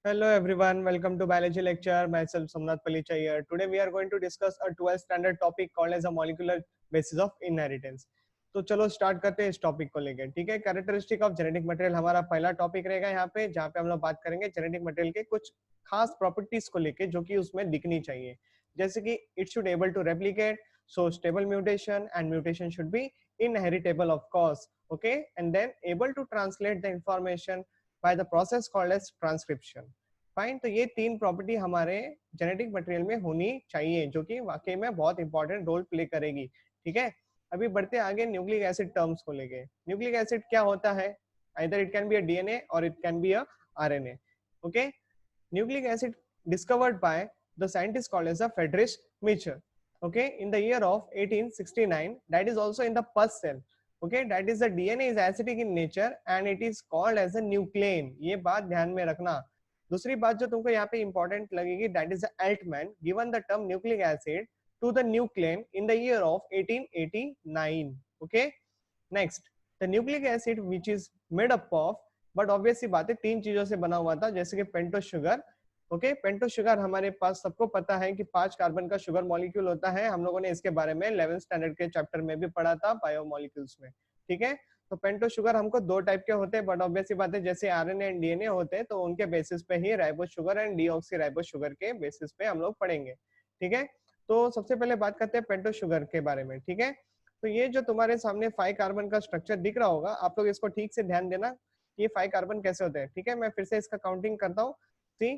Hello everyone, welcome to biology lecture. Myself Somnath Palicha here. Today we are going to discuss a 12th standard topic called as a molecular basis of inheritance. तो चलो start करते हैं इस topic को लेकर. ठीक है, characteristic of genetic material हमारा पहला टॉपिक रहेगा यहाँ पे, जहाँ पे हम लोग बात करेंगे जेनेटिक मटेरियल के कुछ खास प्रॉपर्टीज को लेके जो कि उसमें दिखनी चाहिए. जैसे कि it should able to replicate, so stable mutation and mutation should be inheritable of course, okay, and then able to translate the information by the process called as transcription. Fine. तो ये तीन प्रॉपर्टी हमारे genetic material में होनी चाहिए जो कि वाकई में बहुत इंपॉर्टेंट रोल प्ले करेगी. ठीक है, अभी बढ़ते आगे न्यूक्लिक एसिड टर्म्स को लेके. न्यूक्लिक एसिड क्या होता है? either it can be a DNA or it can be a RNA. okay, nucleic acid discovered by the scientist called as a Friedrich Michel, okay, in the year of 1869. That is also in the pus cell. okay, that is the DNA is acidic in nature and it is called as a nuclein. ये बात ध्यान में रखना. दूसरी बात जो तुमको यहाँ पे इंपॉर्टेंट लगेगी, that is Altman given the term nucleic acid to the nuclein in the year of 1889. okay, next, the nucleic acid which is made up of, but obviously बात है तीन चीजों से बना हुआ था, जैसे कि pentose sugar. Okay, pentose sugar हमारे पास सबको पता है कि 5 कार्बन का शुगर मॉलिक्यूल होता है. हम लोगों ने इसके बारे में 11th स्टैंडर्ड के चैप्टर में भी पढ़ा था बायोमोलिक्यूल्स में. ठीक है, तो पेंटोस शुगर हमको दो टाइप के होते हैं, बट ऑब्वियसली बात है जैसे आरएनए एंड डीएनए होते हैं तो उनके बेसिस पे ही ribose sugar and deoxyribose sugar के बेसिस पे हम लोग पढ़ेंगे. ठीक है, तो सबसे पहले बात करते हैं पेंटोस शुगर के बारे में. ठीक है, तो ये जो तुम्हारे सामने 5 कार्बन का स्ट्रक्चर दिख रहा होगा, आप लोग इसको ठीक से ध्यान देना, ये 5 कार्बन कैसे होते हैं. ठीक है, मैं फिर से इसका काउंटिंग करता हूँ. See,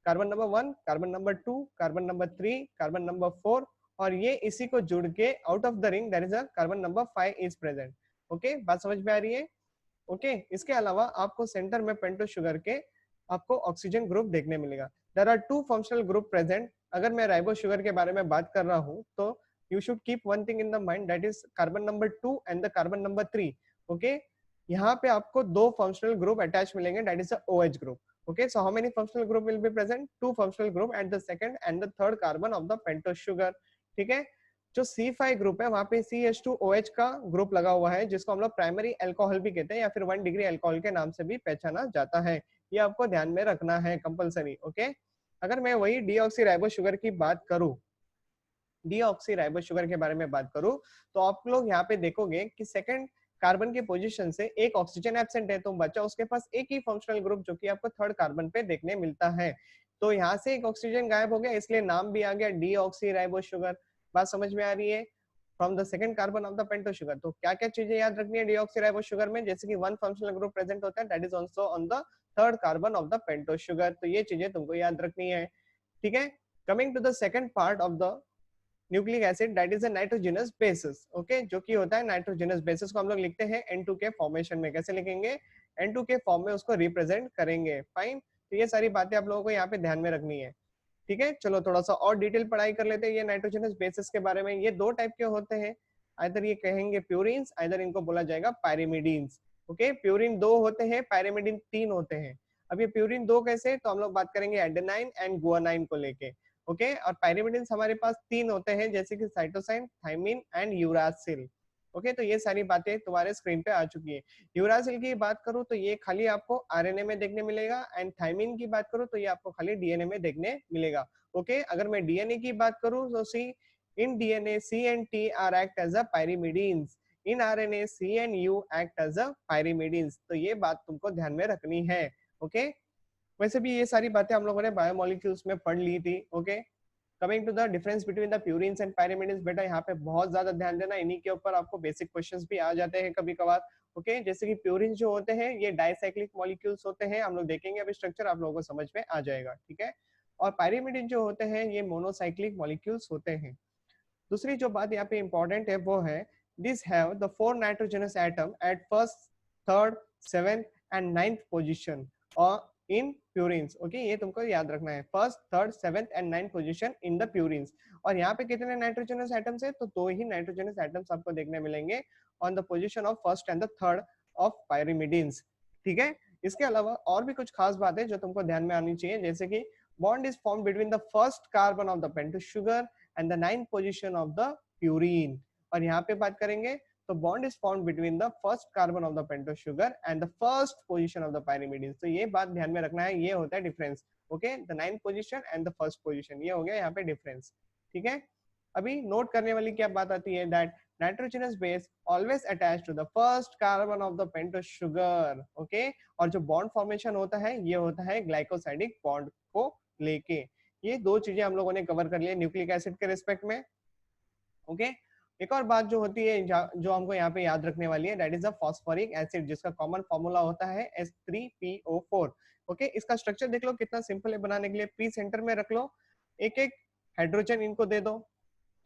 carbon number 1, carbon number 2, carbon number 3, carbon number 4, और ये इसी को जुड़ के out of the ring that is a carbon number 5 is present. Okay, बात समझ में आ रही है? ओके, इसके अलावा आपको सेंटर में पेंटोस शुगर के आपको ऑक्सीजन ग्रुप देखने मिलेगा. There are 2 functional group present. अगर मैं राइबोस शुगर के बारे में बात कर रहा हूँ तो you should keep one thing in the mind, that is carbon number 2 and the carbon number 3. okay, यहाँ पे आपको दो फंक्शनल ग्रुप अटैच मिलेंगे, that is the OH group. okay, so how many functional group will be present? 2 functional group at the second and the third carbon of the pentose sugar. ठीक है, जो C5 group है वहां पे CH2OH का group लगा हुआ है, जिसको हम लोग प्राइमरी अल्कोहल भी कहते हैं या फिर 1 डिग्री अल्कोहल के नाम से भी पहचाना जाता है. ये आपको ध्यान में रखना है कंपलसरी. ओके, अगर मैं वही डीऑक्सी राइबोस शुगर की बात करूं, डीऑक्सी राइबोस शुगर के बारे में बात करूं, तो आप लोग यहाँ पे देखोगे कि सेकंड कार्बन के पोजीशन से एक ऑक्सीजन एब्सेंट है, तो बच्चा उसके पास एक ही फंक्शनल ग्रुप जो कि आपको थर्ड कार्बन पे देखने मिलता है. तो यहाँ से एक ऑक्सीजन गायब हो गया, इसलिए नाम भी आ गया डीऑक्सी राइबोस शुगर. बात समझ में आ रही है? From the second carbon of the pentose sugar. तो क्या क्या चीजें याद रखनी है डीऑक्सी राइबोस शुगर में? जैसे कि वन फंक्शनल ग्रुप प्रेजेंट होता है, that is also on the third carbon of the pentose sugar. तो ये चीजें तुमको याद रखनी है. ठीक है, coming to the second part of the nucleic acid, that is a nitrogenous basis. Okay, जो कि होता है नाइट्रोजनस बेसिस को हम लोग लिखते हैं N2 के फॉर्मेशन में. कैसे लिखेंगे? N2 के फॉर्म में उसको रिप्रेजेंट करेंगे. फाइन, तो ये सारी बातें आप लोगों को यहाँ पे ध्यान में रखनी है. ठीक है, चलो थोड़ा सा और डिटेल पढ़ाई कर लेते हैं ये नाइट्रोजनस बेसिस के बारे में. ये दो टाइप के होते हैं, आइदर ये कहेंगे प्यूरिन्स, आइदर इनको बोला जाएगा पायरिमिडीन्स. ओके, प्यूरिन दो होते हैं, पायरिमिडीन तीन होते हैं. अब ये प्यूरिन दो कैसे, तो हम लोग बात करेंगे एडेनाइन एंड गुआनाइन को लेके. ओके, और पायरिमिडीन्स हमारे पास तीन होते हैं, जैसे कि cytosine, thymine and uracil. Okay, तो ये सारी बातें तुम्हारे स्क्रीन पे आ चुकी है. यूरासिल की बात करूं तो ये खाली आपको आरएनए में देखने मिलेगा, एंड थाइमिन की बात करूं तो ये आपको खाली डीएनए में देखने मिलेगा. ओके, अगर मैं डीएनए की बात करूं तो see, in DNA C and T are act as a pyrimidines, in RNA C and U act as a pyrimidines. तो ये बात तुमको ध्यान में रखनी है. ओके, वैसे भी ये सारी बातें हम लोगों ने बायोमोलिक्यूल्स में पढ़ ली थी. Okay, coming to the difference between the purines and pyrimidines, बेटा यहाँ पे बहुत ज्यादा ध्यान देना, इन्हीं के ऊपर आपको बेसिक क्वेश्चंस भी आ जाते हैं कभी कभार. ओके, जैसे कि प्यूरिन जो होते हैं ये डाइसाइक्लिक मॉलिक्यूल्स होते हैं, हम लोग देखेंगे अभी स्ट्रक्चर, आप लोगों को समझ में आ जाएगा. ठीक है, और पायरिमिडिन जो होते हैं ये मोनोसाइक्लिक मॉलिक्यूल्स होते हैं. दूसरी जो बात यहाँ पे इंपॉर्टेंट है वो है, this have the 4 nitrogenous atom at first, third, seventh and ninth position और इन प्यूरिन्स. ओके, ये तुमको याद रखना है, first, third, seventh and ninth position in the purines. और यहाँ पे कितने नाइट्रोजनस एटम्स है, तो दो ही नाइट्रोजनस एटम्स आपको देखने मिलेंगे on the position of first and the third of pyrimidines. ठीक है, इसके अलावा और भी कुछ खास बातें जो तुमको ध्यान में आनी चाहिए, जैसे कि bond is form between the first carbon of the pentose sugar and the 9th position of the purine. और यहाँ पे बात करेंगे तो bond is found between the first carbon of the pentose sugar and the first position of the pyrimidine. तो ये बात ध्यान में रखना है, ये होता है difference. Okay, the 9th position and the first position, ये हो गया यहाँ पे डिफरेंस। ठीक है, अभी नोट करने वाली क्या बात आती है, that nitrogenous base always attached to the first carbon of the pentose sugar. Okay, और जो बॉन्ड फॉर्मेशन होता है ये होता है ग्लाइकोसाइडिक बॉन्ड को लेके। ये दो चीजें हम लोगों ने कवर कर लिया न्यूक्लिक एसिड के रिस्पेक्ट में। ओके, एक और बात जो होती है जो हमको यहाँ पे याद रखने वाली है, that is a phosphoric acid, जिसका कॉमन फॉर्मूला होता है H3PO4। ओके, इसका स्ट्रक्चर देख लो कितना सिंपल है बनाने के लिए। पी सेंटर में रख लो, एक एक हाइड्रोजन इनको दे दो।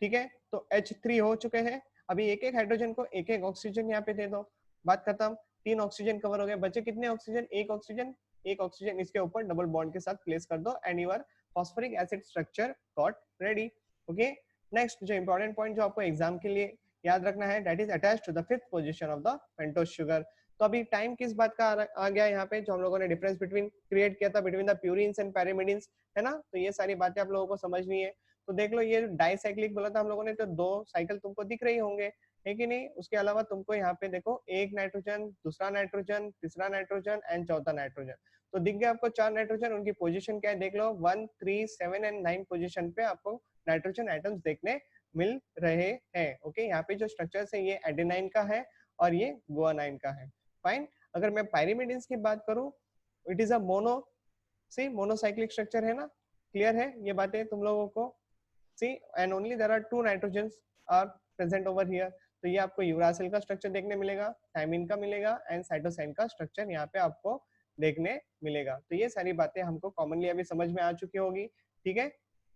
ठीक है, तो H3 हो चुके हैं। अभी एक एक हाइड्रोजन को एक एक ऑक्सीजन यहाँ पे दे दो, बात खत्म। 3 ऑक्सीजन कवर हो गए, बचे कितने ऑक्सीजन, एक ऑक्सीजन। एक ऑक्सीजन इसके ऊपर डबल बॉन्ड के साथ प्लेस कर दो and your phosphoric acid structure got ready. Okay, next जो इंपॉर्टेंट पॉइंट जो आपको एग्जाम के लिए याद रखना है, that is attached to the 5th position of the pentose sugar. तो अभी टाइम किस बात का आ गया यहाँ पे, जो हम लोगों ने डिफरेंस बिटवीन क्रिएट किया था बिटवीन द प्यूरिन्स एंड पैरामिडिन्स, है ना। तो ये सारी बातें आप लोगों को समझनी है। तो देख लो, ये डाइसाइक्लिक बोला था हम लोगों ने, तो 2 साइकिल तुमको दिख रही होंगे, है कि नहीं। उसके अलावा तुमको यहाँ पे देखो, एक नाइट्रोजन, दूसरा नाइट्रोजन, तीसरा नाइट्रोजन एंड चौथा नाइट्रोजन। तो दिख गया आपको 4 नाइट्रोजन, उनकी पोजीशन क्या है देख लो, 1, 3, 7 एंड 9 पोजीशन पे आपको नाइट्रोजन एटम्स देखने मिल रहे हैं। ओके, यहाँ पे जो स्ट्रक्चर है ये एडेनाइन का है और ये गुआनाइन का है। फाइन, अगर मैं पायरिमिडिन्स की बात करूं, it is a monocyclic structure, है ना। क्लियर है ये बातें तुम लोगों को। See, and only there are 2 nitrogens are present over here. तो ये आपको यूरासिल का स्ट्रक्चर देखने मिलेगा, थायमिन का मिलेगा एंड साइटोसाइन का स्ट्रक्चर यहाँ पे आपको देखने मिलेगा। तो ये सारी बातें हमको कॉमनली अभी समझ में आ चुकी होगी। ठीक है,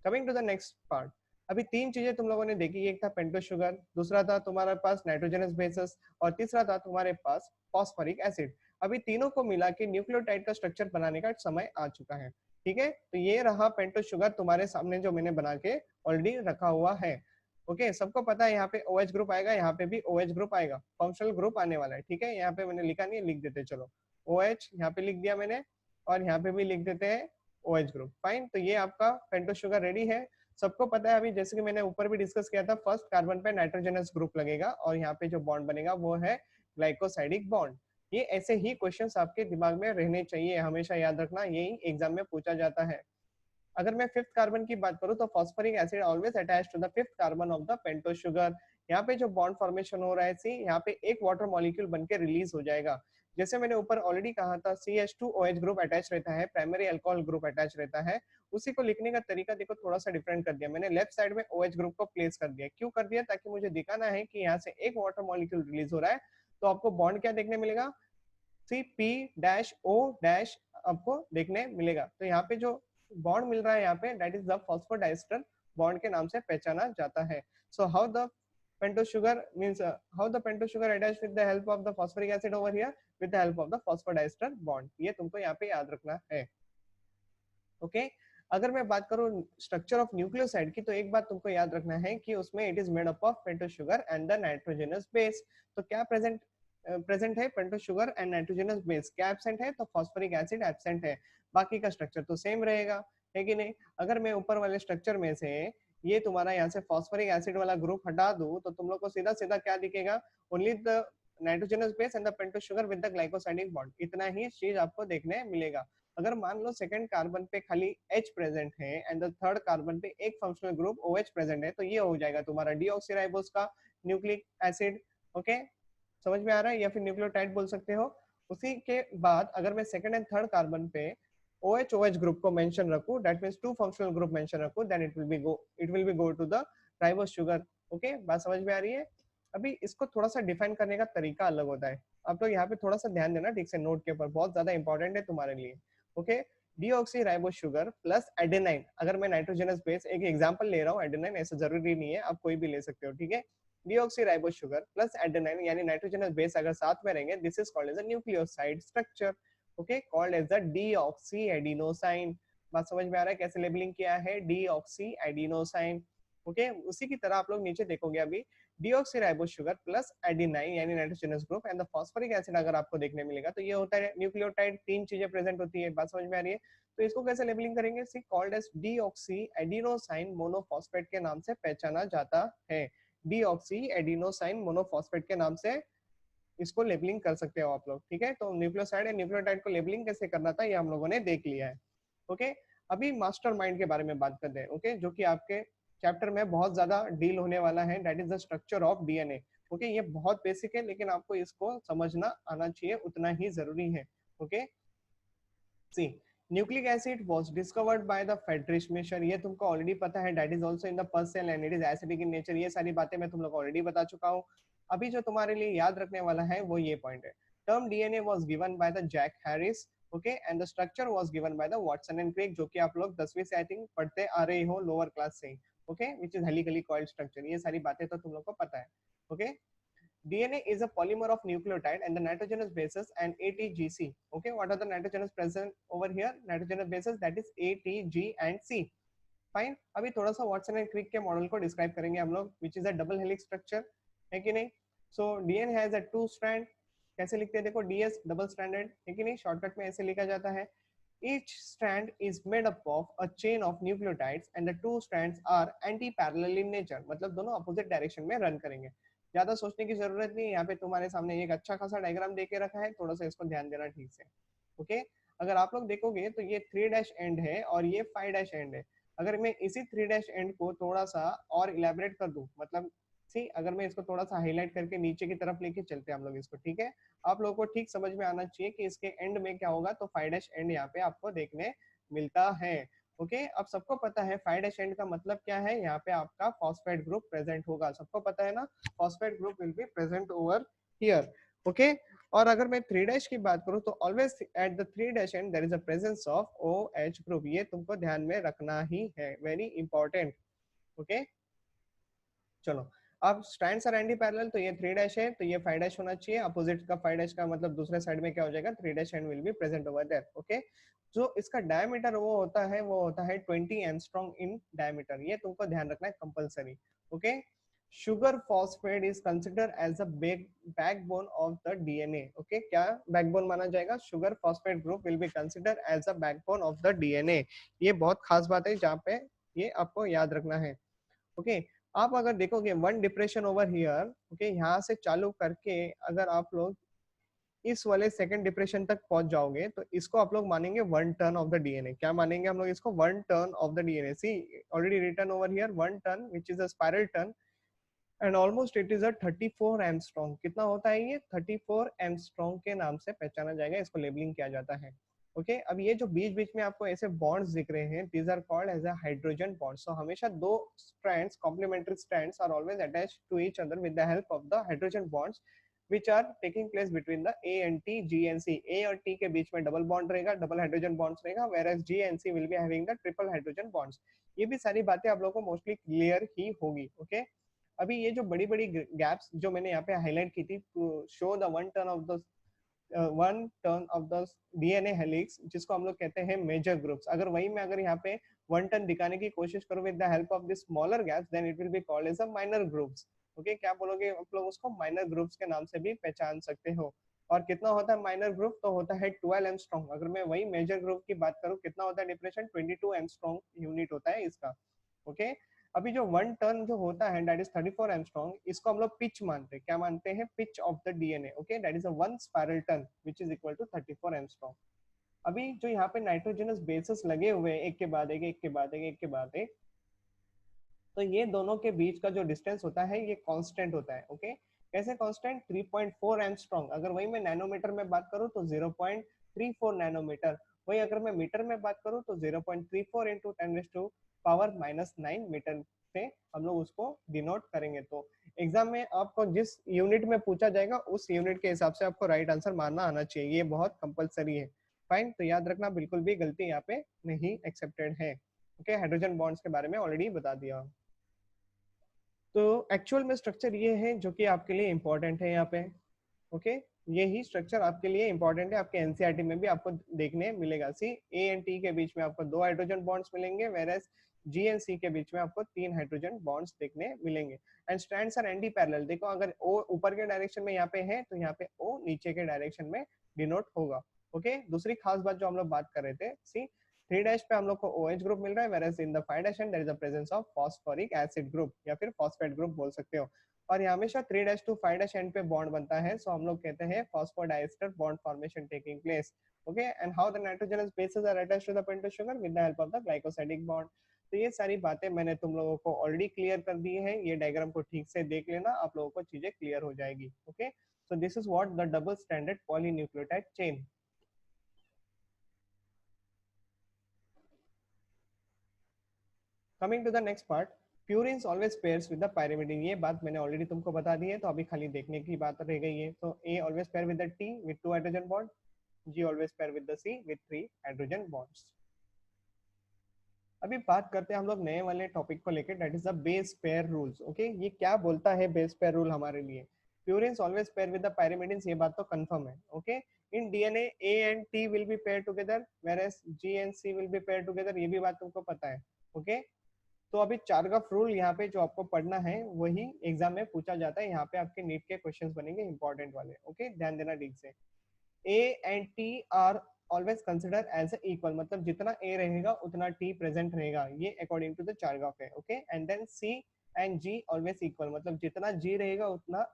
coming to the next part. अभी 3 चीजें तुम लोगों ने देखी, एक था पेंटोस शुगर, दूसरा था तुम्हारे पास नाइट्रोजनस बेसिस और तीसरा था तुम्हारे पास फॉस्फोरिक एसिड। अभी तीनों को मिला के न्यूक्लियोटाइड का स्ट्रक्चर बनाने का समय आ चुका है। ठीक है, तो ये रहा पेंटोस शुगर तुम्हारे सामने जो मैंने बना के ऑलरेडी रखा हुआ है। ओके, सबको पता है यहाँ पे OH ग्रुप आएगा, यहाँ पे भी OH ग्रुप आएगा, फंक्शनल ग्रुप आने वाला है। ठीक है, यहाँ पे मैंने लिखा नहीं है, लिख देते चलो, OH यहाँ पे लिख दिया मैंने और यहाँ पे भी लिख देते हैं OH ग्रुप। फाइन, तो ये आपका पेंटोस शुगर रेडी है। सबको पता है, अभी जैसे कि मैंने ऊपर भी डिस्कस किया था, फर्स्ट कार्बन पे नाइट्रोजनस ग्रुप लगेगा और यहाँ पे जो बॉन्ड बनेगा वो है ग्लाइकोसाइडिक बॉन्ड। ये ऐसे ही क्वेश्चंस आपके दिमाग में रहने चाहिए, हमेशा याद रखना, यही एग्जाम में पूछा जाता है। अगर मैं 5th कार्बन की बात करूं, तो phosphoric acid always attached to the 5th carbon of the pentose sugar. यहाँ पे जो बॉन्ड फॉर्मेशन हो रहा है, सी यहाँ पे एक वाटर मॉलिक्यूल बनके रिलीज हो जाएगा। जैसे मैंने ऊपर ऑलरेडी कहा था, CH2OH ग्रुप अटैच रहता है, प्राइमरी अल्कोहल ग्रुप अटैच रहता है। उसी को लिखने का तरीका देखो थोड़ा सा डिफरेंट कर दिया मैंने, लेफ्ट साइड में OH ग्रुप को प्लेस कर दिया। क्यों कर दिया, ताकि मुझे दिखाना है कि यहाँ से एक वाटर मॉलिक्यूल रिलीज हो रहा है। तो आपको बॉन्ड क्या देखने मिलेगा, CP-O- आपको देखने मिलेगा। तो यहाँ पे जो बॉन्ड मिल रहा है यहाँ पे, that is the phosphodiester bond के नाम से पहचाना जाता है। So how the pentose sugar means how the pentose sugar attached with the help of the phosphoric acid over here with the help of the phosphodiester bond, ये तुमको यहाँ पे याद रखना है। ओके, अगर मैं बात करूं स्ट्रक्चर ऑफ न्यूक्लियोसाइड की, तो एक बात तुमको याद रखना है कि उसमें it is made up of pentose sugar and the nitrogenous base. तो क्या प्रेजेंट है, pentose sugar and nitrogenous base. क्या एब्सेंट है, तो फॉस्फोरिक एसिड एब्सेंट है। बाकी का स्ट्रक्चर तो सेम रहेगा, है कि नहीं। अगर मैं ऊपर वाले स्ट्रक्चर में से ये तुम्हारा यहाँ से फॉस्फोरिक एसिड वाला ग्रुप हटा दूं, तो तुम लोग को सीधा सीधा क्या दिखेगा, only the nitrogenous base and the pentose sugar with the glycosidic bond, इतना ही चीज आपको देखने मिलेगा। अगर मान लो सेकंड कार्बन पे खाली H प्रेजेंट है एंड द थर्ड कार्बन पे एक फंक्शनल ग्रुप OH प्रेजेंट है, तो ये हो जाएगा तुम्हारा डीऑक्सीराइबोस का न्यूक्लिक एसिड। ओके, समझ में आ रहा है, या फिर न्यूक्लियोटाइड बोल सकते हो। उसी के बाद अगर मैं सेकंड एंड थर्ड कार्बन पे OH ग्रुप को मेंशन रखूं, that means 2 functional group mention रखूं, then it will be go to the ribose sugar. Okay, बात समझ में आ रही है। अभी इसको थोड़ा सा डिफाइन करने का तरीका अलग होता है। आप लोग यहाँ पे थोड़ा सा ध्यान देना ठीक से, नोट के ऊपर बहुत ज्यादा इंपॉर्टेंट है तुम्हारे लिए। Okay, deoxyribose sugar plus adenine, अगर मैं नाइट्रोजनस बेस एक एग्जांपल ले रहा हूँ, एडेनाइन ऐसा जरूरी नहीं है, आप कोई भी ले सकते हो। ठीक है, डीऑक्सीराइबोस शुगर प्लस एडेनाइन यानी नाइट्रोजनस बेस अगर साथ में रहेंगे, this is called as a nucleoside structure. Okay, called as the deoxy adenosine. बात समझ में आ रहा है कैसे लेबलिंग किया है, डीऑक्सी एडिनोसाइन। ओके, उसी की तरह आप लोग नीचे देखोगे अभी, डीऑक्सीराइबोस शुगर प्लस एडेनाइन यानी nitrogenous group and the phosphoric acid अगर आपको देखने मिलेगा, तो ये होता है न्यूक्लियोटाइड। 3 चीजें प्रेजेंट होती है, बात समझ में आ रही है। तो इसको कैसे लेबलिंग करेंगे, see called as deoxyadenosine monophosphate के नाम से पहचाना जाता है। डीऑक्सी एडिनोसाइन मोनोफॉस्फेट के नाम से इसको लेबलिंग कर सकते हो आप लोग, ठीक है। तो न्यूक्लियोसाइड एंड न्यूक्लियोटाइड को लेबलिंग कैसे करना था ये हम लोगों ने देख लिया है, ओके। अभी मास्टरमाइंड के बारे में बात करते हैं, ओके, जो कि आपके चैप्टर में बहुत ज्यादा डील होने वाला है, that is the structure of DNA, okay. ये बहुत बेसिक है लेकिन आपको इसको समझना आना चाहिए, उतना ही जरूरी है, okay. See nucleic acid was discovered by the Friedrich Miescher, ये तुमको ऑलरेडी पता है, that is also in the first cell and it is acidic in nature, ये सारी बातें मैं तुम लोग को ऑलरेडी बता चुका हूँ। अभी जो तुम्हारे लिए याद रखने वाला है वो ये पॉइंट है, term DNA was given by the Jack Harris, okay, and the structure was given by the Watson and Crick, जो कि आप लोग 10वीं से आई थिंक पढ़ते आ रहे हो लोअर क्लास से, okay, which is helically coiled structure, ये सारी बातें तो तुम लोग को पता है, okay. DNA is a polymer of nucleotide and the nitrogenous bases and ATGC. Okay, what are the nitrogenous present over here? Nitrogenous bases, that is A, T, G and C. Fine. अभी थोड़ा सा Watson and क्रिक के model को describe करेंगे हम लोग, which is a double helix structure, है कि नहीं? So DNA has a two strand. कैसे लिखते हैं देखो, DS double stranded, है कि नहीं? शॉर्टकट में ऐसे लिखा जाता है. Each strand is made up of a chain of nucleotides and the two strands are anti-parallel in nature. मतलब दोनों opposite direction में रन करेंगे. ज्यादा सोचने की जरूरत नहीं है, यहाँ पे तुम्हारे सामने एक अच्छा खासा डायग्राम देके रखा है, थोड़ा सा इसको ध्यान देना ठीक से, ओके। अगर आप लोग देखोगे तो ये 3 डैश एंड है और ये 5 डैश एंड है। अगर मैं इसी 3 डैश एंड को थोड़ा सा और इलेबोरेट कर दूं, मतलब सी अगर मैं इसको थोड़ा सा हाईलाइट करके नीचे की तरफ लेके चलते हैं हम लोग इसको, ठीक है, आप लोगों को ठीक समझ में आना चाहिए कि इसके एंड में क्या होगा। तो 5 डैश एंड यहाँ पे आपको देखने मिलता है, ओके। अब सबको पता है 5 डैश एंड का मतलब क्या है, यहाँ पे आपका फॉस्फेट ग्रुप प्रेजेंट होगा, सबको पता है ना, phosphate group will be present over here, okay। और अगर मैं 3 डैश की बात करूं तो always at the 3 dash end there is a presence of OH group, ये तुमको ध्यान में रखना ही है, very important, okay। चलो अब स्ट्रैंड्स आर एंटी पैरेलल, तो ये 3 डैश है तो ये 5 डैश होना चाहिए, अपोजिट का 5 डैश का मतलब दूसरे साइड में क्या हो जाएगा, 3 dash end will be present over there, okay. जो इसका डायमीटर वो होता है 20 एंगस्ट्रॉम इन डायमीटर, ये तुमको ध्यान रखना है compulsory, okay. Sugar phosphate is consider as a backbone of the DNA, okay. क्या बैकबोन माना जाएगा, sugar phosphate group will be consider as a backbone of the DNA, ये बहुत खास बात है जहाँ पे ये आपको याद रखना है, ओके। आप अगर देखोगे one depression over here, okay, यहाँ से चालू करके अगर आप लोग इस वाले सेकंड डिप्रेशन तक पहुंच जाओगे तो इसको आप लोग मानेंगे one turn of the DNA, क्या मानेंगे हम लोग इसको, one turn of the DNA, see already written over here one turn which is a spiral turn and almost it is a 34 angstrom, कितना होता है ये 34 एंगस्ट्रॉम के नाम से पहचाना जाएगा, इसको लेबलिंग किया जाता है, ओके। अब ये जो बीच बीच में आपको ऐसे बॉन्ड्स दिख रहे हैं, these are called as a hydrogen bonds, so हमेशा दो strands complementary strands are always attached to each other with the help of the hydrogen bonds which are taking place between the A and T, G and C, A और T के बीच में double bond रहेगा, double hydrogen bonds रहेगा, whereas G and C will be having the triple hydrogen bonds। ये भी सारी बातें आप लोगों को मोस्टली क्लियर ही होगी, ओके। अभी ये जो बड़ी बड़ी गैप्स जो मैंने यहाँ पे हाईलाइट की थी to show the one turn of the DNA helix, जिसको हम लोग कहते हैं मेजर ग्रुप्स, अगर वही मैं अगर यहाँ पे वन टर्न दिखाने की कोशिश करूँ with the help of this smaller gaps, then it will be called as a minor groups, okay. क्या बोलोगे आप लोग उसको, माइनर ग्रुप्स के नाम से भी पहचान सकते हो। और कितना होता है माइनर ग्रुप, तो होता है 12 एंगस्ट्रॉम। अगर मैं वही मेजर ग्रुप की बात करूँ, कितना होता है डिप्रेशन, 22 एंगस्ट्रॉम यूनिट होता है इसका, ओके। अभी जो वन टर्न जो होता है दैट इज 34 एंगस्ट्रॉम, इसको हम लोग पिच मानते हैं, क्या मानते हैं, pitch of the DNA, okay, that is a one spiral turn which is equal to 34 angstrom. अभी जो यहाँ पे नाइट्रोजनस बेसेस लगे हुए हैं एक के बाद एक, एक के बाद एक, एक के बाद एक, तो ये दोनों के बीच का जो डिस्टेंस होता है ये कांस्टेंट होता है, ओके। कैसे कांस्टेंट, 3.4 एंगस्ट्रॉम, अगर वही मैं नैनोमीटर में बात करूं तो 0.34 नैनोमीटर, वही अगर मैं मीटर में बात करूं तो 0.34 इंटू 10⁻⁻⁹ मीटर से हम लोग उसको डिनोट करेंगे। तो एग्जाम में आपको जिस यूनिट में पूछा जाएगा उस यूनिट के हिसाब से आपको राइट आंसर मानना आना चाहिए, ये बहुत कंपलसरी है, फाइन। तो याद रखना बिल्कुल भी गलती यहाँ पे नहीं एक्सेप्टेड है, ओके। हाइड्रोजन बॉन्ड्स के बारे में ऑलरेडी बता दिया। तो एक्चुअल में स्ट्रक्चर ये है जो कि आपके लिए इंपॉर्टेंट है यहाँ पे, ओके। यही स्ट्रक्चर आपके लिए इंपॉर्टेंट है, आपके एनसीईआरटी में भी आपको देखने मिलेगा। सी ए एंड टी के बीच में आपको 2 हाइड्रोजन बॉन्ड्स मिलेंगे, वेरएस जी एंड सी के बीच में आपको 3 हाइड्रोजन बॉन्ड्स देखने मिलेंगे। And strands are anti parallel, देखो अगर ओ ऊपर के डायरेक्शन में यहाँ पे है तो यहाँ पे ओ नीचे के डायरेक्शन में डिनोट होगा, ओके। दूसरी खास बात जो हम लोग बात कर रहे थे, सी 3 डैश पे हम लोग को OH ग्रुप मिल रहा है, whereas in the 5 dash end there is the presence of phosphoric acid group या फिर phosphate ग्रुप बोल सकते हो। और ये हमेशा 3 डैश टू 5 डैश एंड पे बॉन्ड बनता है, सो हम लोग कहते हैं phosphodiester bond formation taking place. Okay, and how the nitrogenous bases are attached to the pentose sugar with the help of the glycosidic bond. तो ये सारी बातें मैंने तुम लोगों को ऑलरेडी क्लियर कर दी है, ये डायग्राम को ठीक से देख लेना, आप लोगों को चीजें क्लियर हो जाएगी। Okay, so this is what the double standard polynucleotide chain. Coming to the next part, purines always pairs with the pyrimidine. ये बात मैंने ऑलरेडी तुमको बता दी है, तो अभी खाली देखने की बात रह गई है। तो A always pair with the T with 2 hydrogen bond, G always pair with the C with 3 hydrogen bonds. अभी बात करते हैं हम लोग नए वाले टॉपिक को लेकर, that is the base pair rules. Okay, ये क्या बोलता है बेस पेयर रूल हमारे लिए? Purines always pair with the pyrimidines, ये बात तो कंफर्म है। Okay, in DNA A and T will be pair together, whereas G and C will be pair together, ये भी बात तुमको पता है। ओके, तो अभी चारगफ रूल यहाँ पे जो आपको पढ़ना है वही एग्जाम में पूछा जाता है, यहाँ पे आपके नीट के क्वेश्चंस बनेंगे इंपॉर्टेंट वाले। ओके, ध्यान देना ठीक से। A and T are always consider as equal, मतलब जितना ए रहेगा उतना टी प्रेजेंट रहेगा, ये अकॉर्डिंग टू द चारगॉफ है। Okay, and then C and G always equal, मतलब जितना जी रहेगा उतना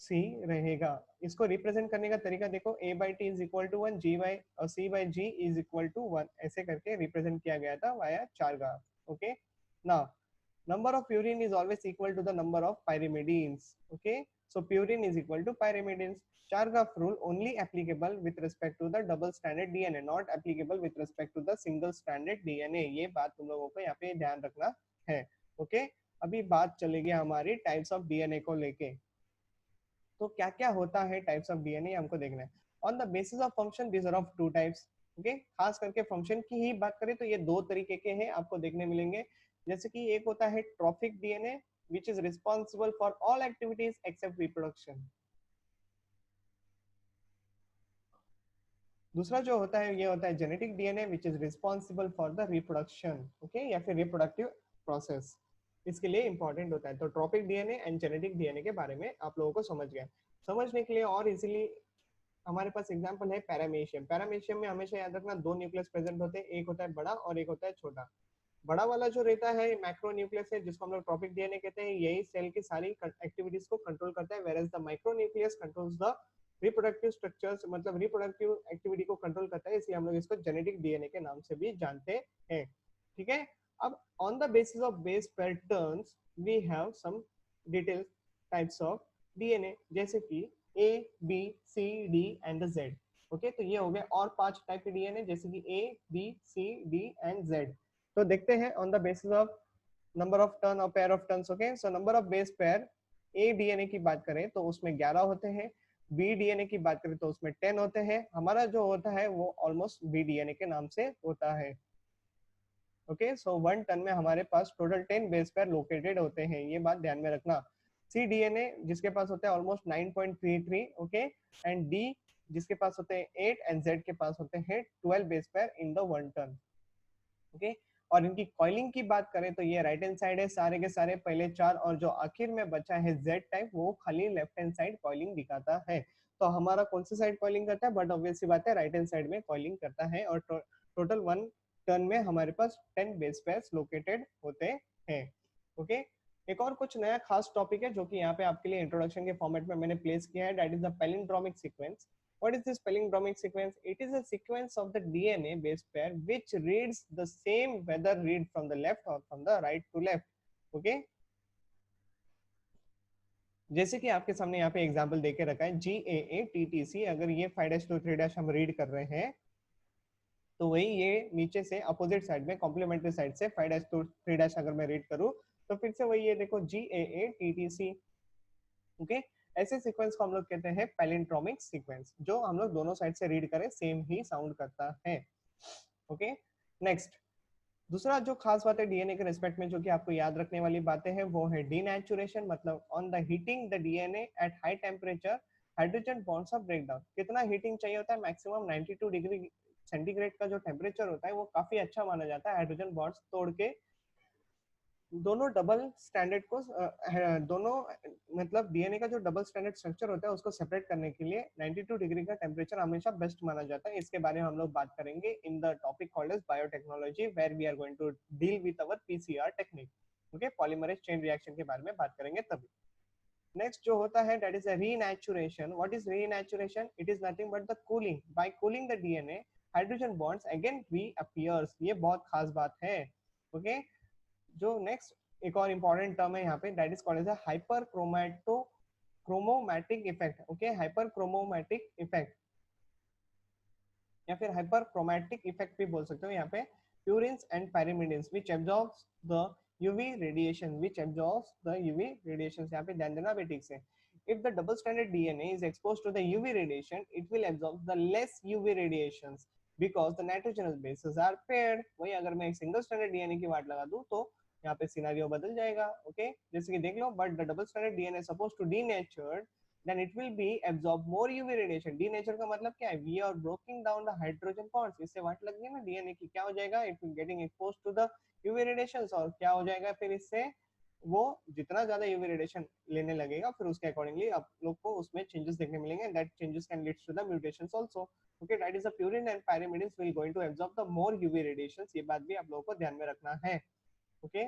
सी रहेगा। इसको रिप्रेजेंट करने का तरीका देखो, A by T is equal to 1, G by C by G is equal to 1, ऐसे करके रिप्रेजेंट किया गया था via Chargaff. Okay, now number of purine is always equal to the number of pyrimidines. Okay, so purine is equal to pyrimidines. Chargaff rule only applicable with respect to the double stranded DNA, not applicable with respect to the single stranded DNA. ये बात तुम लोगों को यहाँ पे ध्यान रखना है। ओके, अभी बात चलेगी हमारी टाइप्स ऑफ डीएनए को लेके। तो क्या क्या होता है टाइप्स ऑफ डीएनए हमको देखना है। On the basis of function this are of 2 types. Okay, खास करके फंक्शन की ही बात करें तो ये 2 तरीके के हैं आपको देखने मिलेंगे। जैसे कि एक होता है trophic DNA which is responsible for all activities except reproduction. दूसरा जो होता है ये होता है genetic DNA which is responsible for the reproduction. Okay, या फिर रिप्रोडक्टिव प्रोसेस, इसके लिए इंपॉर्टेंट होता है। तो tropic DNA and genetic DNA के बारे में आप लोगों को समझ गए। समझने के लिए और इजीली हमारे पास एग्जांपल है पैरामीशियम। पैरामीशियम में हमेशा याद रखना 2 न्यूक्लियस प्रेजेंट होते हैं, एक होता है बड़ा और एक होता है छोटा। बड़ा वाला जो रहता है मैक्रो न्यूक्लियस है, जिसको हम लोग ट्रॉपिक डीएनए कहते हैं, यही सेल की सारी एक्टिविटीज को कंट्रोल करता है, whereas the micro nucleus controls the reproductive structures, मतलब रिप्रोडक्टिव एक्टिविटी को कंट्रोल करता है, इसलिए हम लोग इसको जेनेटिक डीएनए के नाम से भी जानते हैं। ठीक है, अब on the basis of base patterns we have some detail types of DNA, जैसे कि A B C D and Z. Okay, तो ये हो गए और 5 टाइप के डीएनए, जैसे कि A B C D and Z. तो देखते हैं on the basis of number of turn और pair of turns. Okay, so number of base pair, A DNA की बात करें तो उसमें 11 होते हैं, बी डीएनए की बात करें तो उसमें 10 होते हैं। हमारा जो होता है वो ऑलमोस्ट बी डीएनए के नाम से होता है। ओके, सो 1 टन में हमारे पास टोटल 10 बेस पेयर लोकेटेड होते हैं, ये बात ध्यान में रखना। सी डीएनए जिसके पास होते हैं ऑलमोस्ट 9.33, ओके, एंड डी जिसके पास होते हैं 8, एंड जेड के पास होते हैं 12 base pair in the 1 ton. Okay, और इनकी कॉइलिंग की बात करें तो ये राइट हैंड साइड है सारे के सारे पहले 4, और जो आखिर में बचा है जेड टाइप वो खाली लेफ्ट हैंड साइड कॉइलिंग दिखाता है। तो हमारा कौन सी साइड कॉइलिंग करता है? बट ऑब्वियस सी बात है राइट हैंड साइड में कॉइलिंग करता है, और टोटल 1 टर्न में हमारे पास 10 बेस पेयर्स लोकेटेड होते हैं। ओके, एक और कुछ नया खास टॉपिक है जो कि यहाँ पे आपके लिए इंट्रोडक्शन के फॉर्मेट में मैंने प्लेस किया है, that is the palindromic sequence. What is this palindromic sequence? It is a sequence of the DNA base pair which reads the same whether read from the left or from the right to left. Okay? जैसे कि आपके सामने यहाँ पे example देके रखा है GAATTC, अगर ये 5' to 3' हम रीड कर रहे हैं तो वही ये नीचे से अपोजिट साइड में कॉम्प्लीमेंट्री साइड से 5' to 3' अगर मैं रीड करूँ तो फिर से वही ये देखो GAATTC। ओके, ऐसे सीक्वेंस को हम लोग कहते हैं पैलिंड्रोमिक सीक्वेंस, जो हम लोग दोनों साइड से रीड करें सेम ही साउंड करता है। ओके, नेक्स्ट दूसरा जो खास बात है डीएनए के रिस्पेक्ट में जो कि आपको याद रखने वाली बातें हैं वो है डीनेचुरेशन, मतलब on the heating the DNA at high temperature hydrogen bonds of breakdown. कितना हीटिंग चाहिए होता है? मैक्सिमम 92 डिग्री सेंटीग्रेड का जो टेम्परेचर होता है वो काफी अच्छा माना जाता है हाइड्रोजन बॉन्ड्स तोड़ के दोनों डबल स्टैंडर्ड को दोनों मतलब डीएनए का जो डबल स्टैंडर्ड स्ट्रक्चर होता है उसको सेपरेट करने के लिए 92 डिग्री का टेम्परेचर हमेशा बेस्ट माना जाता है। इसके बारे में हम लोग बात करेंगे in the topic called as biotechnology, where we are going to deal with our PCR technique. Okay, polymerase chain reaction के बारे में बात करेंगे तभी। नेक्स्ट जो होता है that is a renaturation. What is renaturation? It is nothing but the cooling. By cooling the DNA hydrogen bonds again reappears. ये बहुत खास बात है। Okay okay? जो नेक्स्ट एक और इंपॉर्टेंट टर्म है यहाँ पे that is called as hyper chromatic effect. Okay, hyper chromatic effect या फिर हाइपर क्रोमैटिक इफेक्ट भी बोल सकते हो यहाँ पे। Purines and pyrimidines which absorbs the UV radiation, which absorbs the UV radiation. यहाँ पे ध्यान देना भी ठीक से। if the double stranded DNA is exposed to the UV radiation, it will absorb the less UV radiations because the nitrogenous bases are paired। वही अगर मैं एक सिंगल स्ट्रैंडेड डीएनए की बात लगा दूं तो यहाँ पे सिनेरियो बदल जाएगा। ओके, जैसे कि देख लो, but the double stranded DNA suppose to denatured then it will be absorb more UV radiation। Denature का मतलब क्या है? We are breaking down the hydrogen bonds। इससे वाट लग गई ना डीएनए की, क्या हो जाएगा? It will getting exposed to the UV radiations। और क्या हो जाएगा फिर इससे? वो जितना ज्यादा यूवी रेडिएशन लेने लगेगा फिर उसके अकॉर्डिंगली आप लोग को उसमें चेंजेस देखने मिलेंगे। That changes can leads to the mutations also. Okay, that is the purine and pyrimidines will going to absorb the more UV radiations. ये बात भी आप लोगों को ध्यान में रखना है। ओके,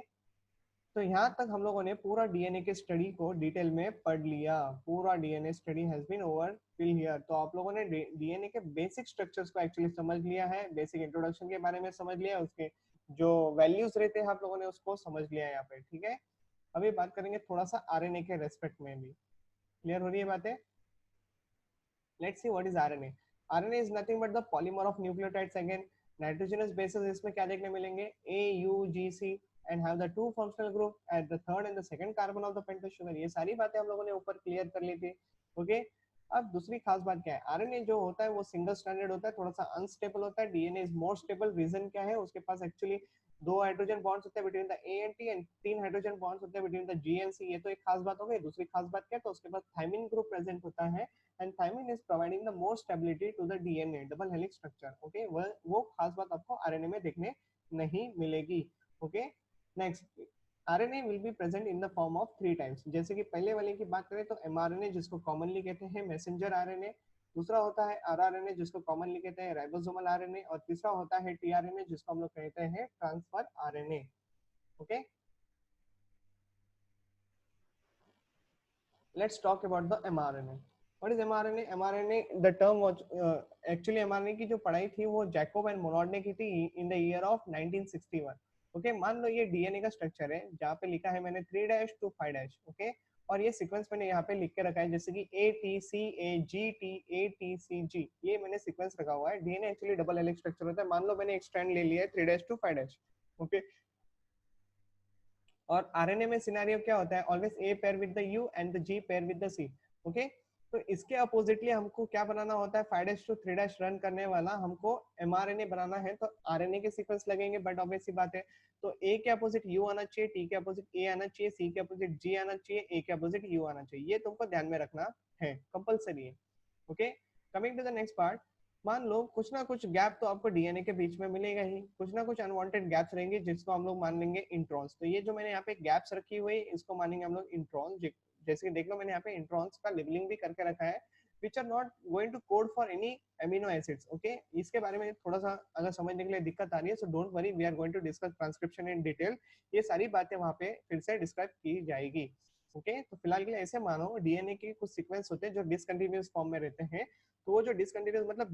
तो यहाँ तक हम लोगों ने पूरा डीएनए के स्टडी को डिटेल में पढ़ लिया। पूरा DNA study has been over till here. तो आप लोगों ने डीएनए के बेसिक स्ट्रक्चर्स को एक्चुअली समझ लिया है, बेसिक इंट्रोडक्शन के बारे में समझ लिया, उसके जो वैल्यूज रहते हैं आप लोगों ने उसको समझ लिया यहाँ पे। ठीक है, अभी बात करेंगे थोड़ा सा आरएनए के रेस्पेक्ट में भी। क्लियर हो रही है बातें? Let's see what is RNA. RNA is nothing but the polymer of nucleotides. Again nitrogenous bases इसमें क्या देखने मिलेंगे? A U G C and have the two functional group at the third and the second carbon of the pentose sugar. ये सारी बातें हम लोगों ने ऊपर क्लियर कर ली थी। ओके, अब दूसरी खास बात क्या है? आरएनए जो होता है वो सिंगल स्ट्रैंडेड होता है, थोड़ा सा अनस्टेबल होता है। DNA is more stable. Reason क्या है? उसके पास एक्चुअली दो हाइड्रोजन बॉन्ड्स होते हैं between the A and T and तीन हाइड्रोजन बॉन्ड्स होते हैं between the G and C. ये तो एक खास बात हो गई। दूसरी खास बात क्या है? तो उसके पास थायमिन ग्रुप प्रेजेंट होता है and thymine is providing the more stability to the DNA double helix structure। okay, वो खास बात आपको आरएनए में देखने नहीं मिलेगी। Okay, next RNA will be present in the form of 3 times. जैसे कि पहले वाले की बात करें तो एमआरएनए जिसको कॉमनली कहते हैं मैसेंजर आरएनए, दूसरा होता है आरआरएनए जिसको कॉमनली कहते हैं राइबोसोमल आरएनए, और तीसरा होता है टीआरएनए जिसको हम लोग कहते हैं transfer RNA. Okay, let's talk about the mRNA। what is mRNA? mRNA the term was actually mRNA की जो पढ़ाई थी वो जैकोब एंड मोनोड ने की थी in the year of 1961। Okay, मान लो ये डीएनए का स्ट्रक्चर है जहाँ पे लिखा है मैंने 3' to 5'। ओके, और ये सीक्वेंस मैंने यहाँ पे लिख के रखा है जैसे कि ATCAGT ये मैंने सीक्वेंस रखा हुआ है। DNA actually double helix structure होता है। मान लो मैंने एक स्ट्रैंड ले लिया है 3' to 5'। ओके, और आरएनए में सिनेरियो क्या होता है? Always A pair with the U and the G pair with the C. Okay, तो इसके अपोजिटली हमको क्या बनाना होता है? 5' to 3' रन करने वाला हमको एमआरएनए बनाना है तो आरएनए के सीक्वेंस लगेंगे। बट ऑब्वियस सी बात है, तो ए के अपोजिट यू आना चाहिए, टी के अपोजिट ए आना चाहिए, सी के अपोजिट जी आना चाहिए, ए के अपोजिट यू आना चाहिए। ये तुमको ध्यान में रखना है, कंपल्सरी है। Okay, coming to the next part. मान लो कुछ ना कुछ गैप तो आपको डीएनए के बीच में मिलेगा ही, कुछ ना कुछ अनवांटेड गैप्स रहेंगे जिसको हम लोग मान लेंगे इंट्रॉन्स। तो ये जो मैंने यहाँ पे गैप्स रखी हुई इसको मानेंगे हम लोग इंट्रॉन्स। जैसे कि देख लो मैंने यहाँ पे इंट्रॉन्स का लेबलिंग भी करके रखा है which are not going to code for any amino acids. Okay, इसके बारे में थोड़ा सा अगर समझने के लिए दिक्कत आ रही है so don't worry, we are going to discuss transcription in detail. ये सारी बातें वहाँ पे फिर से डिस्क्राइब की जाएगी। ओके, तो फिलहाल के लिए ऐसे मानो डीएनए के कुछ सीक्वेंस होते हैं जो डिसकंटिन्यूअस फॉर्म में रहते हैं। तो वो जो डिसकंटिन्यूअस मतलब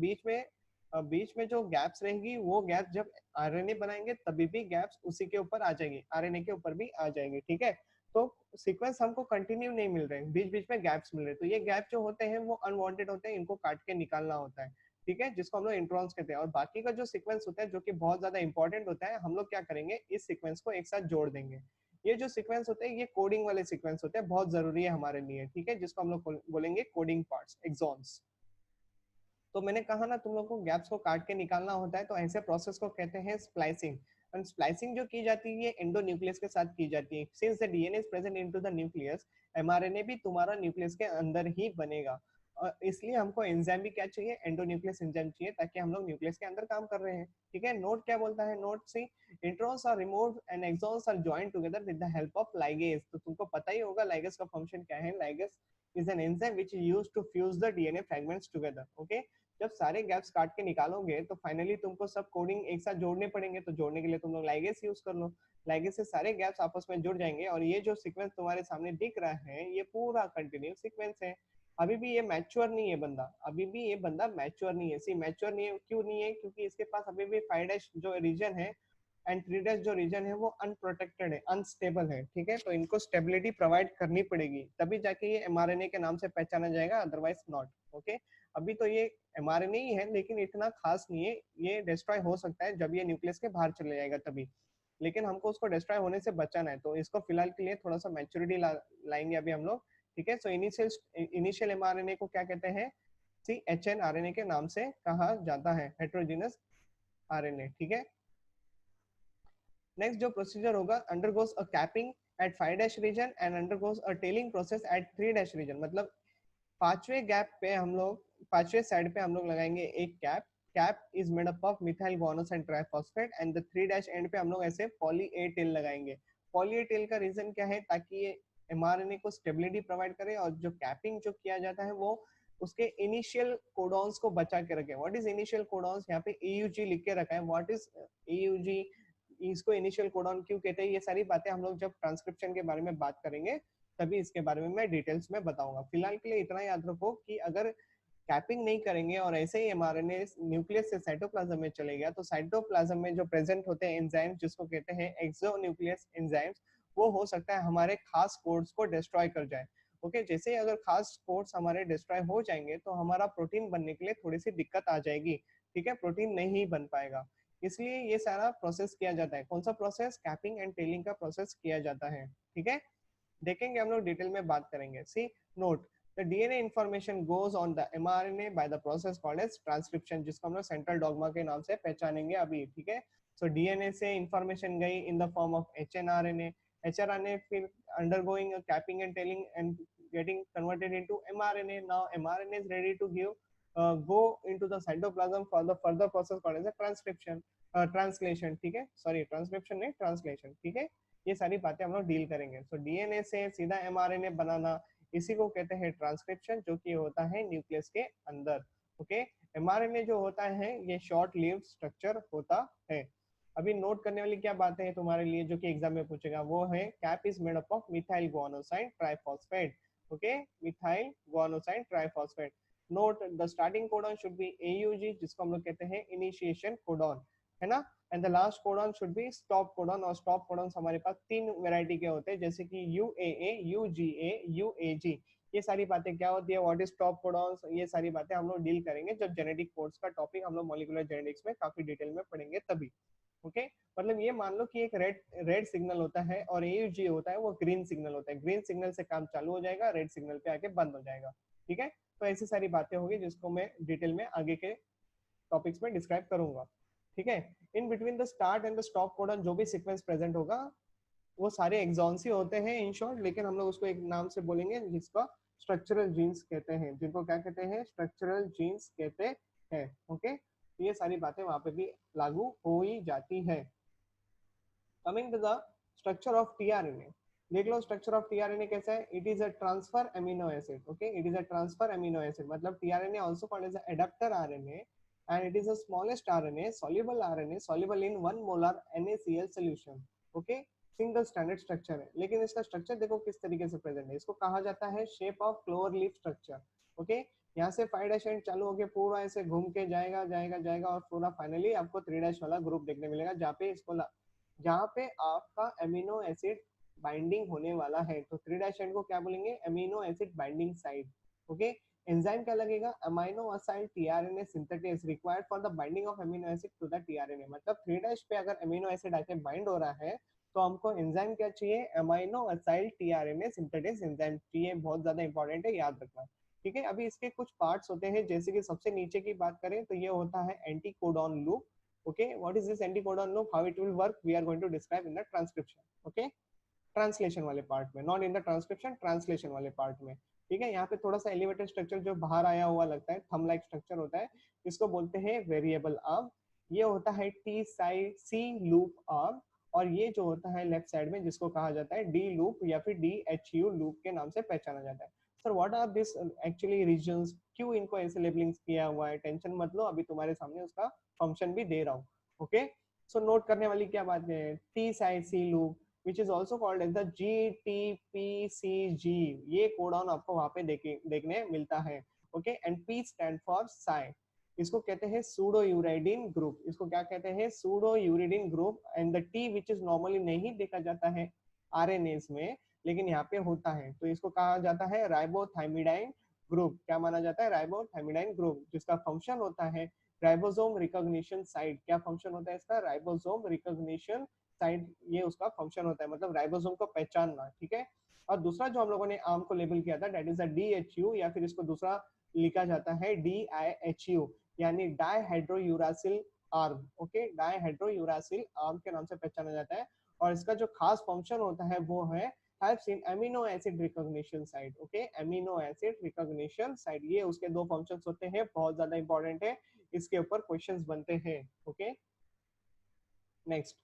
बीच में जो गैप्स रहेंगी वो गैप जब आरएनए बनाएंगे तभी भी गैप्स उसी के ऊपर आ जाएंगे, आरएनए के ऊपर भी आ जाएंगे। ठीक है, तो सीक्वेंस हमको कंटिन्यू नहीं मिल रहे, बीच बीच में गैप्स मिल रहे। तो ये गैप जो होते हैं वो अनवांटेड होते हैं, इनको काट के निकालना होता है। ठीक है, जिसको हम लोग इंट्रॉन्स कहते हैं। और बाकी का जो सीक्वेंस होता है जो कि बहुत ज्यादा इंपॉर्टेंट होता है, हम लोग क्या करेंगे? इस सीक्वेंस को एक साथ जोड़ देंगे। ये जो सीक्वेंस होते हैं ये कोडिंग वाले सीक्वेंस होते हैं, बहुत जरूरी है हमारे लिए। ठीक है, जिसको हम लोग बोलेंगे कोडिंग पार्ट्स, एक्सॉन्स। तो मैंने कहा ना तुम लोग को गैप्स को काट के निकालना होता है, तो ऐसे प्रोसेस को कहते हैं स्प्लाइसिंग। और स्प्लाइसिंग जो की जाती है ये एंडोन्यूक्लियस के साथ की जाती है। Since the DNA is present into the nucleus, mRNA भी तुम्हारा न्यूक्लियस के अंदर ही बनेगा। इसलिए हमको एंजाइम भी क्या चाहिए, एंडोन्यूक्लियस एंजाइम चाहिए, ताकि हम लोग न्यूक्लियस के अंदर काम कर रहे हैं। ठीक है, नोट क्या बोलता है, note see introns are removed and exons are joined together with the help of ligase. तो तुमको पता ही होगा लाइगेज का फंक्शन क्या है। Ligase is an enzyme which is used to fuse the DNA fragments together. Okay, जब सारे gaps काट के निकालोगे तो फाइनली तुमको सब कोडिंग एक साथ जोड़ने पड़ेंगे, तो जोड़ने के लिए तुम लोग लाइगेज यूज कर लो। लाइगेज से सारे गैप्स आपस में जुड़ जाएंगे और ये जो सीक्वेंस तुम्हारे सामने दिख रहा है ये पूरा कंटिन्यू सीक्वेंस है। अभी भी ये मैच्योर नहीं है बंदा, अभी भी ये बंदा मैच्योर नहीं है। सी मैच्योर नहीं है, क्यों नहीं है, क्योंकि इसके पास अभी भी 5' जो रीजन है एंड 3' जो रीजन है वो अनप्रोटेक्टेड है, अनस्टेबल है। ठीक है, तो इनको स्टेबिलिटी प्रोवाइड करनी पड़ेगी, तभी जाके ये एमआरएनए के नाम से पहचाना जाएगा, अदरवाइज नॉट। ओके, अभी तो ये एमआरएनए ही है, लेकिन इतना खास नहीं है। ये डिस्ट्रॉय हो सकता है जब ये न्यूक्लियस के बाहर चले जाएगा तभी, लेकिन हमको उसको डिस्ट्रॉय होने से बचाना है, तो इसको फिलहाल के लिए थोड़ा सा मैच्योरिटी लाएंगे अभी हम लोग। ठीक है, सो इनिशियल एमआरएनए को क्या कहते हैं, सी एचएनआरएनए के नाम से कहा जाता है, हेटेरोजेनस आरएनए। ठीक है, नेक्स्ट जो प्रोसीजर होगा, undergoes a capping at 5' region and undergoes a tailing process at 3' region. मतलब पांचवें गैप पे हम लोग, पांचवें साइड पे हम लोग लगाएंगे एक cap. Cap is made up of methyl guanosine and triphosphate and the 3' end पे हम लोग ऐसे पॉली ए टेल लगाएंगे। पॉली ए टेल का रीजन क्या है, ताकि ये एमआरएनए को स्टेबिलिटी प्रोवाइड करे, और जो कैपिंग जो किया जाता है वो उसके इनिशियल कोडॉन्स को बचा के रखे। व्हाट इज इनिशियल कोडॉन्स, यहाँ पे एयूजी लिख के रखा है। व्हाट इज एयूजी, इसको इनिशियल कोडॉन क्यों कहते हैं, ये सारी बातें हम लोग जब ट्रांसक्रिप्शन के बारे में बात करेंगे तभी इसके बारे में मैं डिटेल्स में बताऊंगा। फिलहाल के लिए इतना याद रखो कि अगर कैपिंग नहीं करेंगे और ऐसे ही एमआरएनए न्यूक्लियस से साइटोप्लाज्म में चले गया, तो साइटोप्लाज्म में जो प्रेजेंट होते हैं एंजाइम्स, जिसको कहते हैं एक्सोन्यूक्लियस एंजाइम्स, वो हो सकता है हमारे खास कोड्स को डिस्ट्रॉय कर जाए। ओके, जैसे ही अगर खास कोड्स हमारे डिस्ट्रॉय हो जाएंगे तो हमारा प्रोटीन बनने के लिए थोड़ी सी दिक्कत आ जाएगी। ठीक है, प्रोटीन नहीं बन पाएगा, इसलिए ये सारा प्रोसेस किया जाता है। कौन सा प्रोसेस, कैपिंग एंड टेलिंग का प्रोसेस किया जाता है। ठीक है, देखेंगे हम लोग डिटेल में बात करेंगे। See note, the DNA information goes on the mRNA by the process called as transcription, जिसको हम लोग सेंट्रल डॉग्मा के नाम से पहचानेंगे अभी। ठीक है, सो डीएनए से इंफॉर्मेशन गई in the form of hnRNA, HRNA फिर undergoing capping and tailing and getting converted into mRNA. Now mRNA is ready to give go into the cytoplasm for the further process called as a transcription, translation. ठीक है, sorry transcription नहीं, translation. ठीक है, ये सारी बातें हम लोग डील करेंगे। सो डीएनए से सीधा एमआरएनए बनाना, इसी को कहते हैं ट्रांसक्रिप्शन, जो कि होता है न्यूक्लियस के अंदर। ओके, एमआरएनए जो होता है ये शॉर्ट लिव्ड स्ट्रक्चर होता है। अभी नोट करने वाली क्या बातें हैं तुम्हारे लिए जो कि एग्जाम में पूछेगा, वो है cap is made up of methyl guanoside triphosphate. Okay, methyl guanoside triphosphate. Note, the starting codon should be AUG, जिसको हम लोग कहते हैं इनिशिएशन कोडॉन, है ना, and the last codon should be stop codon. और स्टॉप कोडॉन हमारे पास 3 वैरायटी के होते हैं, जैसे कि यूएए, यूजीए, यूएजी। ये सारी बातें क्या होती है, व्हाट इज स्टॉप कोडॉन्स, ये सारी बातें हम लोग डील करेंगे जब जेनेटिक कोड्स का टॉपिक हम लोग मॉलिक्यूलर जेनेटिक्स में काफी डिटेल में पढ़ेंगे तभी। ओके, मतलब ये मान लो कि एक रेड रेड सिग्नल होता है और एयूजी होता है वो ग्रीन सिग्नल होता है। ग्रीन सिग्नल से काम चालू हो जाएगा, रेड सिग्नल पे आके बंद हो जाएगा। ठीक है, तो ऐसी सारी बातें होगी जिसको मैं डिटेल में आगे के टॉपिक्स में डिस्क्राइब करूंगा। ठीक है, in between the start and the stop codon जो भी सीक्वेंस प्रेजेंट होगा वो सारे एक्सॉन्स ही होते हैं इन शॉर्ट, लेकिन हम लोग उसको एक नाम से बोलेंगे जिसका स्ट्रक्चरल जीन्स कहते हैं, जिनको क्या कहते हैं, स्ट्रक्चरल जीन्स कहते हैं। ओके, ये सारी बातें वहां पे भी लागू हो ही जाती है। Coming to the structure of tRNA, देख लो स्ट्रक्चर ऑफ टीआरएनए कैसा है। It is a transfer amino acid. Okay, it is a transfer amino acid, मतलब tRNA also called as adapter RNA, and it is the smallest RNA, soluble in 1 molar NaCl solution. Okay, single standard structure है, लेकिन इसका structure देखो किस तरीके से present है। इसको कहा जाता है shape of clover leaf structure. Okay, यहाँ से 5' एंड चालू होके पूरा ऐसे घूम के जाएगा जाएगा जाएगा और पूरा फाइनली आपको 3' वाला ग्रुप देखने मिलेगा, जहाँ पे आपका अमीनो एसिड बाइंडिंग होने वाला है। तो 3' एंड को क्या बोलेंगे, amino acid binding site. Okay, enzyme क्या लगेगा, amino acid tRNA synthesis required for the binding of amino acid to the tRNA. मतलब 3' पे अगर अमीनो एसिड आके बाइंड हो रहा है तो हमको एंजाइम क्या चाहिए, amino acid tRNA synthesis enzyme चाहिए। बहुत ज्यादा इंपॉर्टेंट है, याद रखना। ठीक है, अभी इसके कुछ पार्ट्स होते हैं, जैसे कि सबसे नीचे की बात करें तो ये होता है anticodon loop. Okay, what is this anticodon loop, how it will work, we are going to describe in the transcription. Okay, translation वाले पार्ट में, not in the transcription, translation वाले पार्ट में। ठीक है, यहाँ पे थोड़ा सा एलिवेटेड स्ट्रक्चर जो बाहर आया हुआ लगता है, थम लाइक स्ट्रक्चर होता है, इसको बोलते हैं वेरिएबल आर्म। ये होता है टी सी लूप आर्म, और ये जो होता है लेफ्ट साइड में जिसको कहा जाता है डी लूप या फिर डी एच यू लूप के नाम से पहचाना जाता है। Sir what are this actually reasons, क्यों इनको ऐसे लेबलिंग किया हुआ है? टेंशन मत लो, अभी तुम्हारे सामने उसका फंक्शन भी दे रहा हूँ। ओके, सो नोट करने वाली क्या बात है, T C loop which is also called as the GTPCG, ये कोड ऑन आपको वहां पे देखने मिलता है। Okay, and P stand for psi, इसको कहते हैं सूडो यूराइडिन ग्रुप, इसको क्या कहते हैं, pseudo uridine group. And the T which is normally नहीं देखा जाता है आरएनएस में, लेकिन यहाँ पे होता है, तो इसको कहा जाता है राइबोथाइमिडाइन ग्रुप। क्या माना जाता है, राइबोथाइमिडाइन ग्रुप, जिसका फंक्शन होता है राइबोसोम रिकॉग्निशन साइट। क्या फंक्शन होता है इसका, राइबोसोम रिकॉग्निशन साइट, ये उसका फंक्शन होता है, मतलब राइबोसोम को पहचानना। ठीक है, और दूसरा जो हम लोगों ने आर्म को लेबल किया था दैट इज द DHU, या फिर इसको दूसरा लिखा जाता है DIHU, यानी डाइहाइड्रोयूरासिल आर्म। ओके, डाइहाइड्रोयूरासिल आर्म के नाम से पहचाना जाता है, और इसका जो खास फंक्शन होता है वो है helps in amino acid recognition site। Okay, amino acid recognition site, ये उसके दो फंक्शंस होते हैं, बहुत ज्यादा इंपॉर्टेंट है, इसके ऊपर क्वेश्चंस बनते हैं। ओके, नेक्स्ट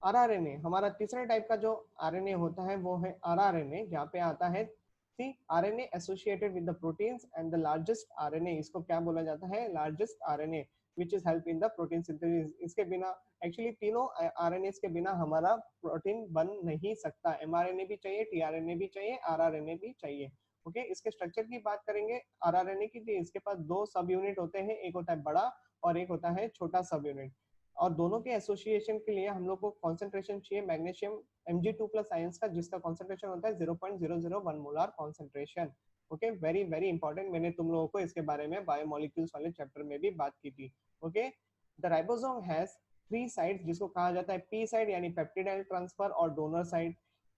आरआरएनए, हमारा तीसरे टाइप का जो आरएनए होता है वो है आरआरएनए, जहाँ पे आता है C RNA associated with the proteins and the largest RNA, इसको क्या बोला जाता है, largest RNA which is help in the protein synthesis. इसके बिना एक्चुअली तीनों आरएनए के बिना हमारा प्रोटीन बन नहीं सकता, एमआरएनए भी चाहिए, टीआरएनए भी चाहिए, आरआरएनए भी चाहिए। ओके, इसके स्ट्रक्चर की बात करेंगे आरआरएनए की, इसके पास दो सब यूनिट होते हैं, एक होता है बड़ा और एक होता है छोटा सब यूनिट, और दोनों के एसोसिएशन के लिए हम लोग को कॉन्सेंट्रेशन चाहिए मैग्नीशियम Mg2+ आयंस का, जिसका कॉन्सेंट्रेशन होता है 0.001 molar concentration. Okay, very very important, मैंने तुम लोगों को इसके बारे में बायोमोलिक्यूल्स वाले चैप्टर में भी बात की थी। Okay, the ribosome has 3 sides, जिसको कहा जाता है पी साइड यानी पेप्टिडाइल ट्रांसफर और डोनर साइड,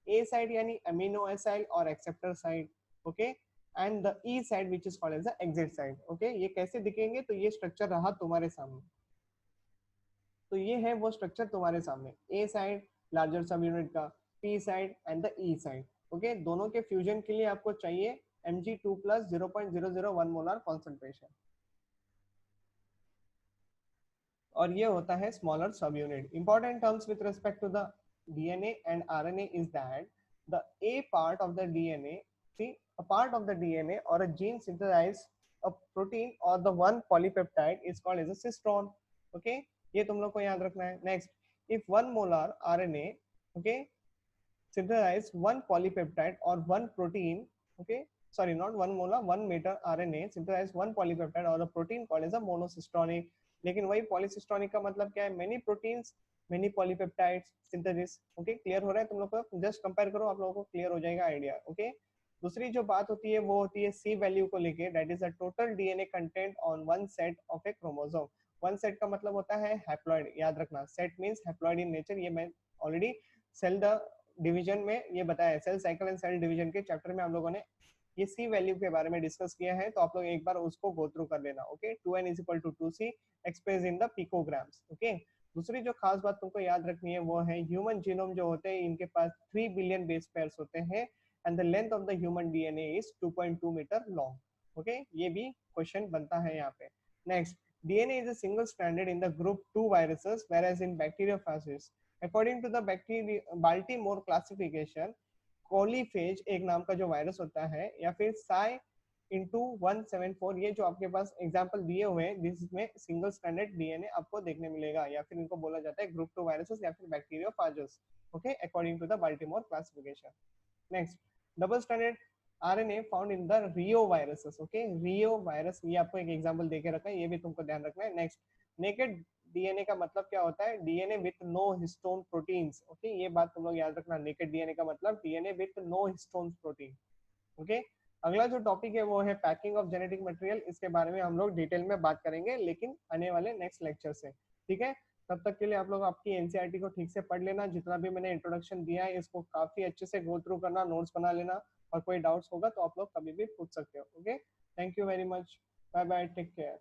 ए साइड यानी अमीनो एसाइल और acceptor side, okay, and the E side which is called as the exit side. Okay, ये कैसे दिखेंगे, तो ये स्ट्रक्चर रहा तुम्हारे सामने, तो ये है वो स्ट्रक्चर तुम्हारे सामने, ए साइड लार्जर सब यूनिट का, P side and the E side. Okay, दोनों के फ्यूजन के लिए आपको चाहिए Mg2+ 0.001 मोलर कॉन्सेंट्रेशन, और ये होता है smaller sub unit. Important terms with respect to the DNA and RNA is that the A part of the DNA, see, a part of the DNA or a gene synthesize a protein or the one polypeptide is called as a cistron। okay, ये तुम लोग को याद रखना है। Next, if 1 molar RNA, okay, synthesize one polypeptide or one protein, okay, sorry, not 1 molar, 1 meter RNA synthesize one polypeptide or a protein called as a monocistronic। लेकिन वही पॉलीसिस्टोनिक का मतलब क्या है, many proteins many polypeptides synthesis. Okay, clear हो रहा है तुम लोग को, जस्ट कंपेयर करो, आप लोगों को क्लियर हो जाएगा आइडिया। ओके, दूसरी जो बात होती है वो होती है सी वैल्यू को लेके, that is the total DNA content on one set of A chromosome. One set का मतलब होता है हैप्लॉइड, याद रखना, सेट मींस हैप्लॉइड इन नेचर, ये मैं ऑलरेडी सेल द डिवीजन में ये बताया है, cell cycle and cell division के चैप्टर में हम लोगों ने ये सी वैल्यू के बारे में डिस्कस किया है, तो आप लोग एक बार उसको गो थ्रू कर लेना। Okay, 2n is equal to 2c express in the picograms. Okay, दूसरी जो खास बात तुमको याद रखनी है वो है ह्यूमन जीनोम जो होते हैं इनके पास 3 बिलियन बेस पेयर्स होते हैं, and the length of the human DNA is 2.2 metre long. Okay, ये भी क्वेश्चन बनता है यहाँ पे। Next, DNA is a single stranded in the group 2 viruses, whereas in bacteriophages, according to the Baltimore classification, कोलीफेज एक नाम का जो वायरस होता है, या फिर साई इंटू 174, ये जो आपके पास एग्जांपल दिए हुए हैं, जिसमें सिंगल स्ट्रैंडेड डीएनए आपको देखने मिलेगा, या फिर इनको बोला जाता है ग्रुप 2 वायरसेस या फिर bacteriophages. Okay, according to the Baltimore classification. Next, double stranded RNA found in the reoviruses. Okay, reovirus, ये आपको एक एग्जांपल देके रखा है, ये भी तुमको ध्यान रखना है। नेक्स्ट, नेकेड डीएनए का मतलब क्या होता है, DNA with no histone proteins. Okay, ये बात तुम लोग याद रखना, नेकेड डीएनए का मतलब DNA with no histone protein. Okay, अगला जो टॉपिक है वो है पैकिंग ऑफ जेनेटिक मटेरियल, इसके बारे में हम लोग डिटेल में बात करेंगे, लेकिन आने वाले नेक्स्ट लेक्चर से। ठीक है, तब तक के लिए आप लोग आपकी एनसीईआरटी को ठीक से पढ़ लेना, जितना भी मैंने इंट्रोडक्शन दिया है इसको काफी अच्छे से गो थ्रू करना, नोट्स बना लेना, और कोई डाउट्स होगा तो आप लोग कभी भी पूछ सकते हो। Okay, thank you very much, bye bye, take care.